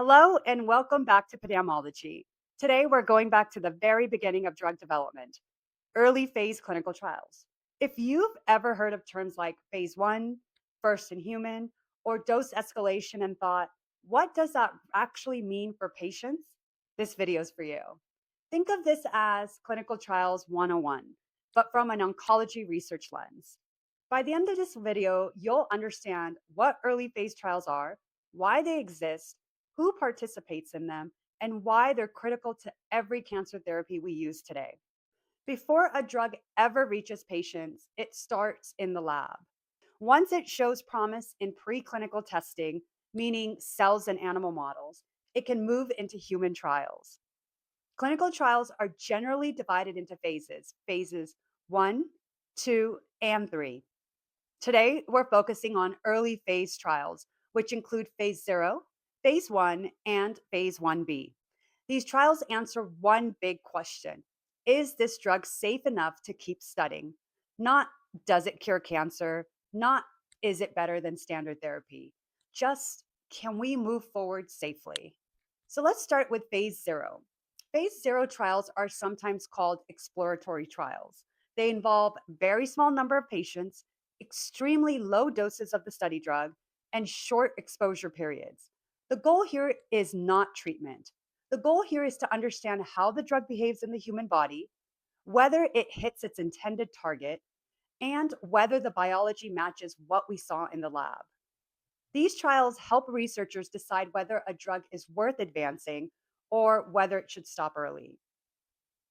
Hello and welcome back to Pneumology. Today we're going back to the very beginning of drug development, early phase clinical trials. If you've ever heard of terms like phase one, first in human, or dose escalation and thought, what does that actually mean for patients? This video is for you. Think of this as clinical trials 101, but from an oncology research lens. By the end of this video, you'll understand what early phase trials are, why they exist, who participates in them, and why they're critical to every cancer therapy we use today. Before a drug ever reaches patients, it starts in the lab. Once it shows promise in preclinical testing, meaning cells and animal models, it can move into human trials. Clinical trials are generally divided into phases one, two, and three. Today, we're focusing on early phase trials, which include phase 0, phase 1, and phase 1b. These trials answer one big question: is this drug safe enough to keep studying? Not does it cure cancer? Not is it better than standard therapy? Just can we move forward safely? So let's start with phase 0. Phase 0 trials are sometimes called exploratory trials. They involve very small number of patients, extremely low doses of the study drug, and short exposure periods. The goal here is not treatment. The goal here is to understand how the drug behaves in the human body, whether it hits its intended target, and whether the biology matches what we saw in the lab. These trials help researchers decide whether a drug is worth advancing or whether it should stop early.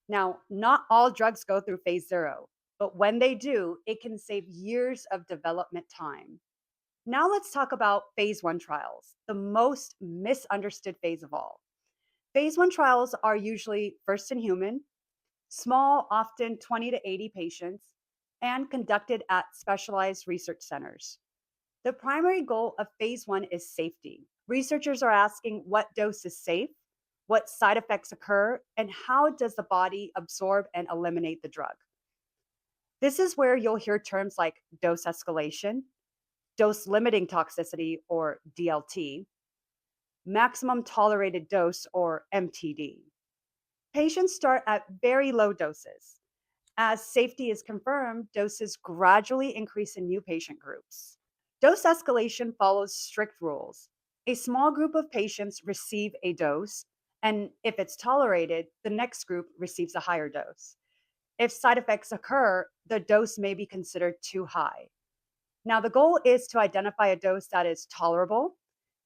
Now, not all drugs go through phase 0, but when they do, it can save years of development time. Now let's talk about phase 1 trials, the most misunderstood phase of all. Phase 1 trials are usually first in human, small, often 20 to 80 patients, and conducted at specialized research centers. The primary goal of phase 1 is safety. Researchers are asking what dose is safe, what side effects occur, and how does the body absorb and eliminate the drug. This is where you'll hear terms like dose escalation, dose limiting toxicity, or DLT, maximum tolerated dose, or MTD. Patients start at very low doses. As safety is confirmed, doses gradually increase in new patient groups. Dose escalation follows strict rules. A small group of patients receive a dose, and if it's tolerated, the next group receives a higher dose. If side effects occur, the dose may be considered too high. Now, the goal is to identify a dose that is tolerable,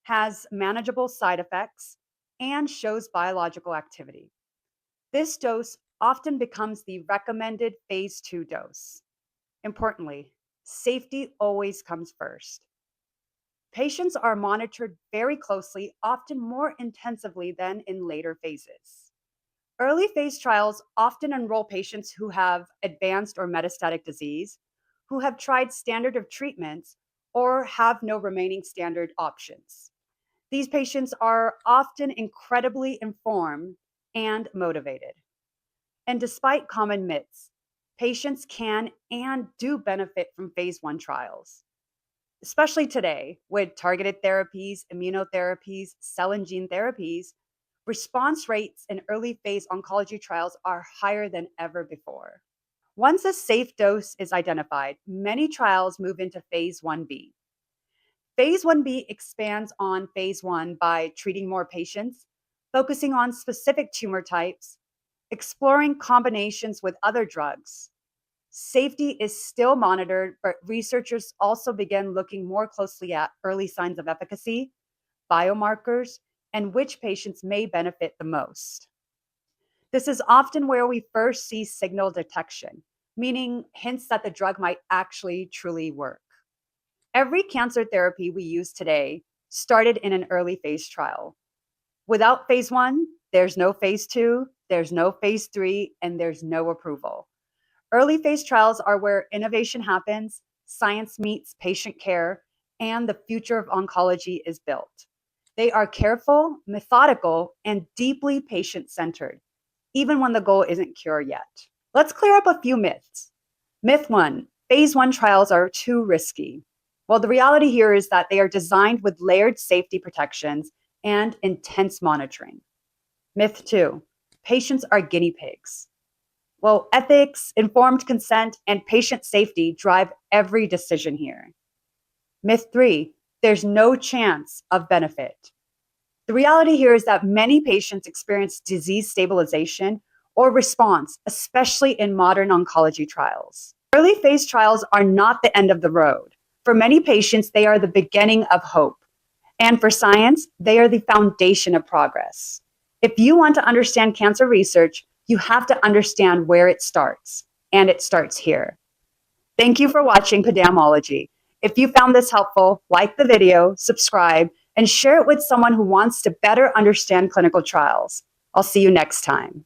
has manageable side effects, and shows biological activity. This dose often becomes the recommended phase 2 dose. Importantly, safety always comes first. Patients are monitored very closely, often more intensively than in later phases. Early phase trials often enroll patients who have advanced or metastatic disease, who have tried standard of treatments, or have no remaining standard options. These patients are often incredibly informed and motivated. And despite common myths, patients can and do benefit from phase 1 trials, especially today with targeted therapies, immunotherapies, cell and gene therapies. Response rates in early phase oncology trials are higher than ever before. Once a safe dose is identified, many trials move into phase 1b. Phase 1b expands on phase 1 by treating more patients, focusing on specific tumor types, exploring combinations with other drugs. Safety is still monitored, but researchers also begin looking more closely at early signs of efficacy, biomarkers, and which patients may benefit the most. This is often where we first see signal detection, meaning hints that the drug might actually truly work. Every cancer therapy we use today started in an early phase trial. Without phase 1, there's no phase 2, there's no phase 3, and there's no approval. Early phase trials are where innovation happens, science meets patient care, and the future of oncology is built. They are careful, methodical, and deeply patient centered, even when the goal isn't cure yet. Let's clear up a few myths. Myth 1: phase 1 trials are too risky. Well, the reality here is that they are designed with layered safety protections and intense monitoring. Myth 2, patients are guinea pigs. Well, ethics, informed consent, and patient safety drive every decision here. Myth 3, there's no chance of benefit. The reality here is that many patients experience disease stabilization or response, especially in modern oncology trials. Early phase trials are not the end of the road. For many patients, they are the beginning of hope. And for science, they are the foundation of progress. If you want to understand cancer research, you have to understand where it starts, and it starts here. Thank you for watching Pedamology. If you found this helpful, like the video, subscribe, and share it with someone who wants to better understand clinical trials. I'll see you next time.